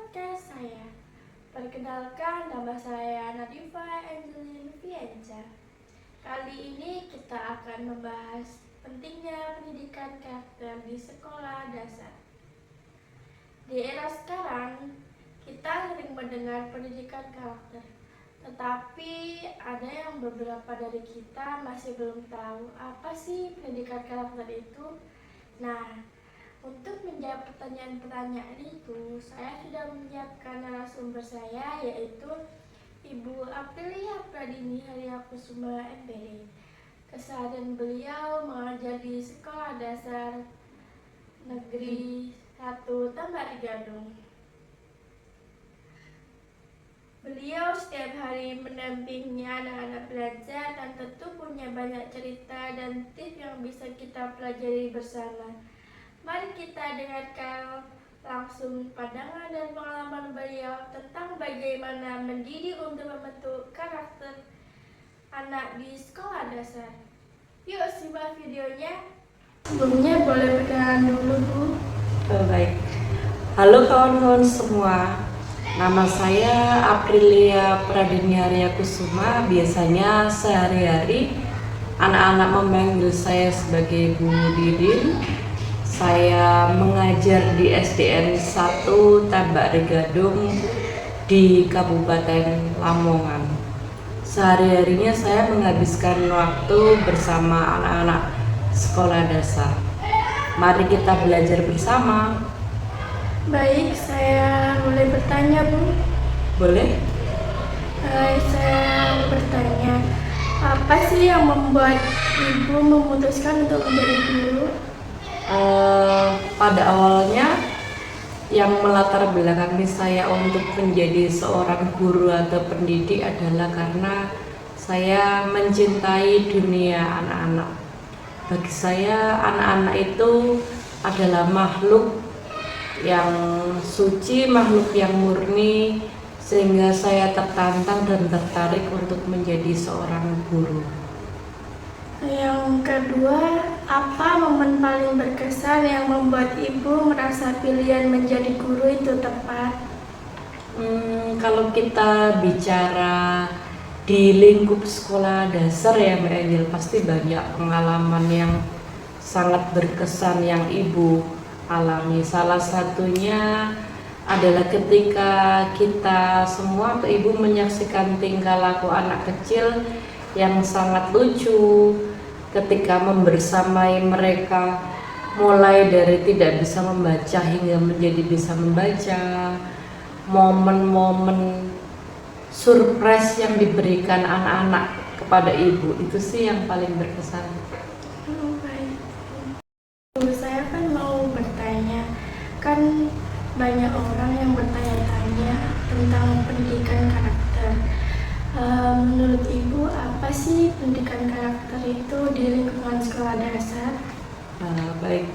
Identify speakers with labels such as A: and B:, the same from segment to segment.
A: podcast saya. Perkenalkan, nama saya Nadifa Angelin Fienza. Kali ini kita akan membahas pentingnya pendidikan karakter di sekolah dasar. Di era sekarang, kita sering mendengar pendidikan karakter. Tetapi ada yang beberapa dari kita masih belum tahu apa sih pendidikan karakter itu. Nah, untuk menjawab pertanyaan-pertanyaan itu, saya sudah menyiapkan narasumber saya, yaitu Ibu Aprilia Pradini Haryakusuma MPD. Keseharian beliau mengajar di Sekolah Dasar Negeri 1 Tambak Gadung. Beliau setiap hari mendampingi anak-anak belajar dan tentu punya banyak cerita dan tips yang bisa kita pelajari bersama. Mari kita dengarkan langsung pandangan dan pengalaman beliau tentang bagaimana mendidik untuk membentuk karakter anak di sekolah dasar. Yuk simak videonya. Sebelumnya boleh perkenalan dulu, Bu.
B: Baik. Halo kawan-kawan semua. Nama saya Aprilia Pradini Haryakusuma. Biasanya sehari-hari anak-anak memanggil saya sebagai Bu Didin. Saya mengajar di SDN 1 Tambak Gadung di Kabupaten Lamongan. Sehari-harinya saya menghabiskan waktu bersama anak-anak sekolah dasar. Mari kita belajar bersama.
A: Baik, saya boleh bertanya, Bu?
B: Boleh?
A: Saya bertanya, apa sih yang membuat Ibu memutuskan untuk menjadi guru?
B: Pada awalnya yang melatar belakangi saya untuk menjadi seorang guru atau pendidik adalah karena saya mencintai dunia anak-anak. Bagi saya anak-anak itu adalah makhluk yang suci, makhluk yang murni, sehingga saya tertantang dan tertarik untuk menjadi seorang guru.
A: Yang kedua, apa momen paling berkesan yang membuat Ibu merasa pilihan menjadi guru itu tepat?
B: Kalau kita bicara di lingkup sekolah dasar ya Mbak Angel, pasti banyak pengalaman yang sangat berkesan yang Ibu alami. Salah satunya adalah ketika kita semua atau Ibu menyaksikan tingkah laku anak kecil yang sangat lucu ketika membersamai mereka, mulai dari tidak bisa membaca hingga menjadi bisa membaca. Momen-momen surprise yang diberikan anak-anak kepada Ibu itu sih yang paling berkesan.
A: Baik. Saya kan mau bertanya, kan banyak orang yang bertanya-tanya tentang pendidikan karakter. Menurut Ibu, apa sih pendidikan karakter itu di lingkungan sekolah dasar?
B: Baik,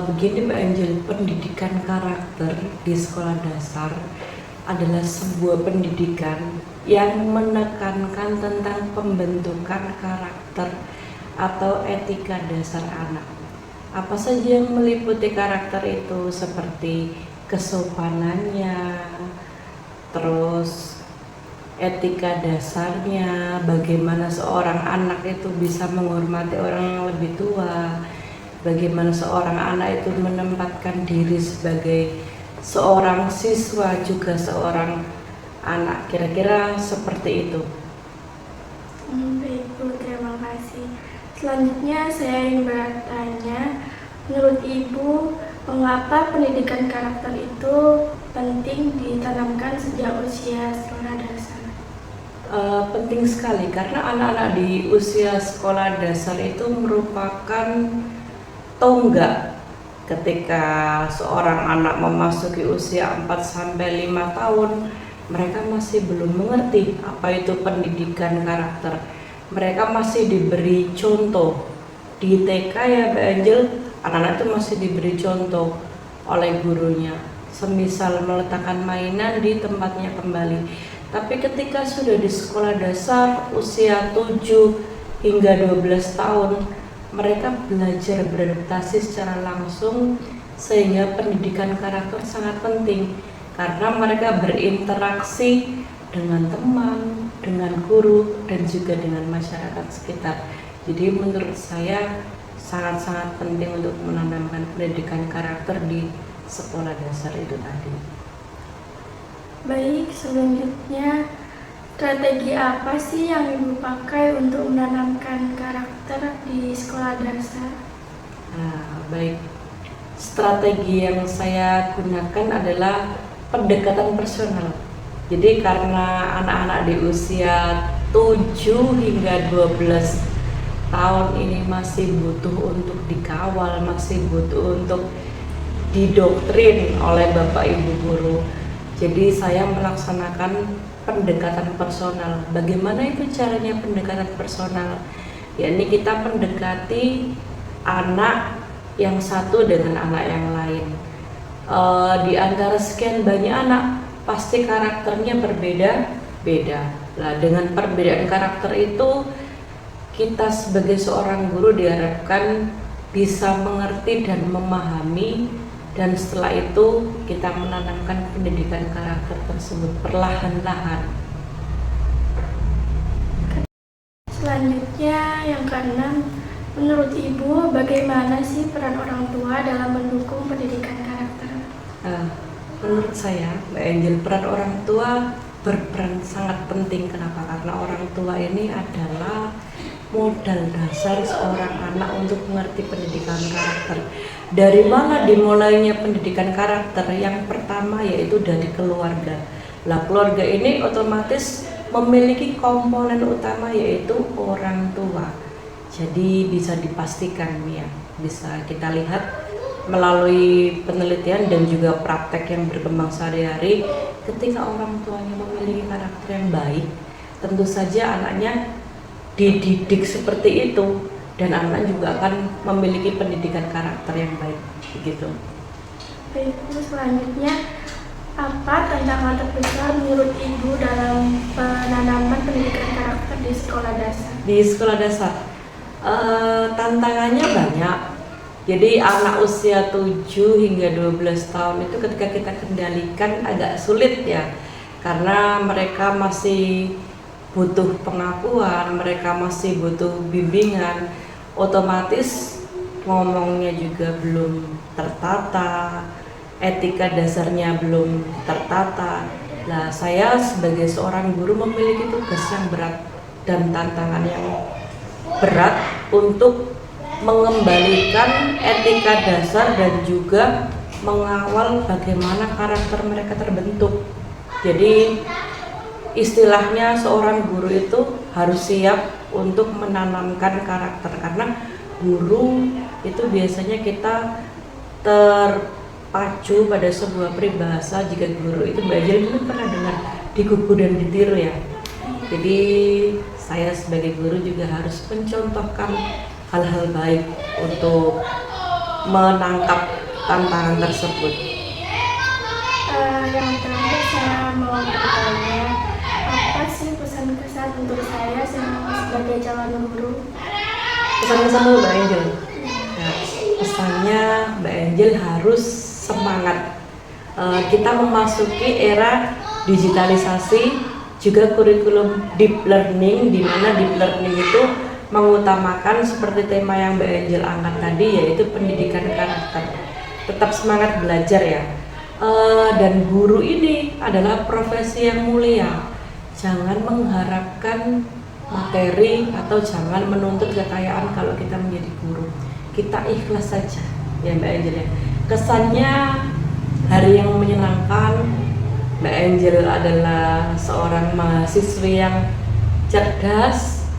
B: begini Mbak Angel, pendidikan karakter di sekolah dasar adalah sebuah pendidikan yang menekankan tentang pembentukan karakter atau etika dasar anak. Apa saja yang meliputi karakter itu, seperti kesopanannya, terus etika dasarnya, bagaimana seorang anak itu bisa menghormati orang yang lebih tua, bagaimana seorang anak itu menempatkan diri sebagai seorang siswa juga seorang anak, kira-kira seperti itu.
A: Baik, Bu, terima kasih. Selanjutnya saya ingin bertanya, menurut Ibu, mengapa pendidikan karakter itu penting ditanamkan sejak usia sekolah dasar?
B: Penting sekali karena anak-anak di usia sekolah dasar itu merupakan tonggak ketika seorang anak memasuki usia 4-5 tahun. Mereka masih belum mengerti apa itu pendidikan karakter. Mereka masih diberi contoh di TK ya Mbak Angel, anak-anak itu masih diberi contoh oleh gurunya, semisal meletakkan mainan di tempatnya kembali. Tapi ketika sudah di sekolah dasar usia 7 hingga 12 tahun, mereka belajar beradaptasi secara langsung, sehingga pendidikan karakter sangat penting. karena mereka berinteraksi dengan teman, dengan guru, dan juga dengan masyarakat sekitar. Jadi menurut saya sangat-sangat penting untuk menanamkan pendidikan karakter di sekolah dasar itu tadi.
A: Baik, selanjutnya strategi apa sih yang Ibu pakai untuk menanamkan karakter di sekolah dasar?
B: Nah, baik. Strategi yang saya gunakan adalah pendekatan personal. Jadi karena anak-anak di usia 7 hingga 12 tahun ini masih butuh untuk dikawal, masih butuh untuk didoktrin oleh Bapak Ibu guru. Jadi saya melaksanakan pendekatan personal. Bagaimana itu caranya pendekatan personal? Yakni kita mendekati anak yang satu dengan anak yang lain. Di antara sekian banyak anak, pasti karakternya berbeda-beda. Nah, dengan perbedaan karakter itu, kita sebagai seorang guru diharapkan bisa mengerti dan memahami, dan setelah itu kita menanamkan pendidikan karakter tersebut perlahan-lahan.
A: Selanjutnya yang keenam, menurut Ibu bagaimana sih peran orang tua dalam mendukung pendidikan karakter?
B: Menurut saya, Mbak Angel, peran orang tua berperan sangat penting. Kenapa? Karena orang tua ini adalah modal dasar seorang anak untuk mengerti pendidikan karakter. Dari mana dimulainya pendidikan karakter? Yang pertama yaitu dari keluarga. Lah, keluarga ini otomatis memiliki komponen utama yaitu orang tua. Jadi bisa dipastikan ya, bisa kita lihat melalui penelitian dan juga praktek yang berkembang sehari-hari, ketika orang tuanya memiliki karakter yang baik, tentu saja anaknya dididik seperti itu dan anak juga akan memiliki pendidikan karakter yang baik begitu.
A: Baik, selanjutnya apa tantangan terbesar menurut Ibu dalam penanaman pendidikan karakter di sekolah dasar?
B: Di sekolah dasar tantangannya banyak. Jadi anak usia 7 hingga 12 tahun itu ketika kita kendalikan agak sulit ya, karena mereka masih butuh pengakuan, mereka masih butuh bimbingan, otomatis ngomongnya juga belum tertata, etika dasarnya belum tertata. Nah, saya sebagai seorang guru memiliki tugas yang berat dan tantangan yang berat untuk mengembalikan etika dasar dan juga mengawal bagaimana karakter mereka terbentuk. Jadi istilahnya seorang guru itu harus siap untuk menanamkan karakter, karena guru itu biasanya kita terpacu pada sebuah peribahasa, jika guru itu belajar, mungkin pernah dengar digugu dan ditiru ya. Jadi saya sebagai guru juga harus mencontohkan hal-hal baik untuk menangkap tantangan tersebut.
A: Yang terakhir saya mau bertanya, apa sih pesan-pesan untuk saya sebagai calon guru?
B: Pesan-pesan dulu Mbak Angel. Nah, pesannya Mbak Angel harus semangat. Kita memasuki era digitalisasi, juga kurikulum deep learning, di mana deep learning itu mengutamakan seperti tema yang Mbak Angel angkat tadi, yaitu pendidikan karakter. Tetap semangat belajar ya. Dan guru ini adalah profesi yang mulia. Jangan mengharapkan materi atau jangan menuntut kekayaan kalau kita menjadi guru. Kita ikhlas saja ya Mbak Angel ya. Kesannya hari yang menyenangkan. Mbak Angel adalah seorang mahasiswi yang cerdas.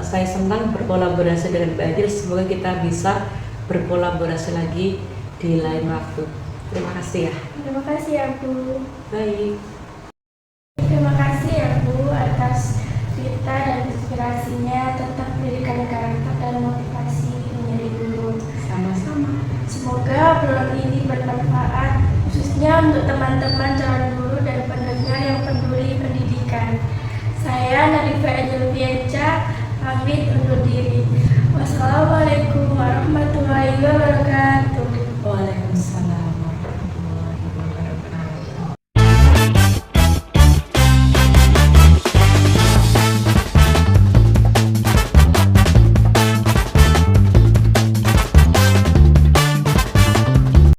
B: Saya senang berkolaborasi dengan Mbak Angel. Semoga kita bisa berkolaborasi lagi di lain waktu. Terima kasih ya.
A: Terima kasih ya Bu.
B: Baik.
A: Terima kasih ya Bu atas cerita dan inspirasinya tentang pendidikan karakter dan motivasi menjadi guru.
B: Sama-sama.
A: Semoga obrolan ini bermanfaat khususnya untuk teman-teman calon guru dan pendengar yang peduli pendidikan. Saya Nadifa Angel Pienca pamit undur diri.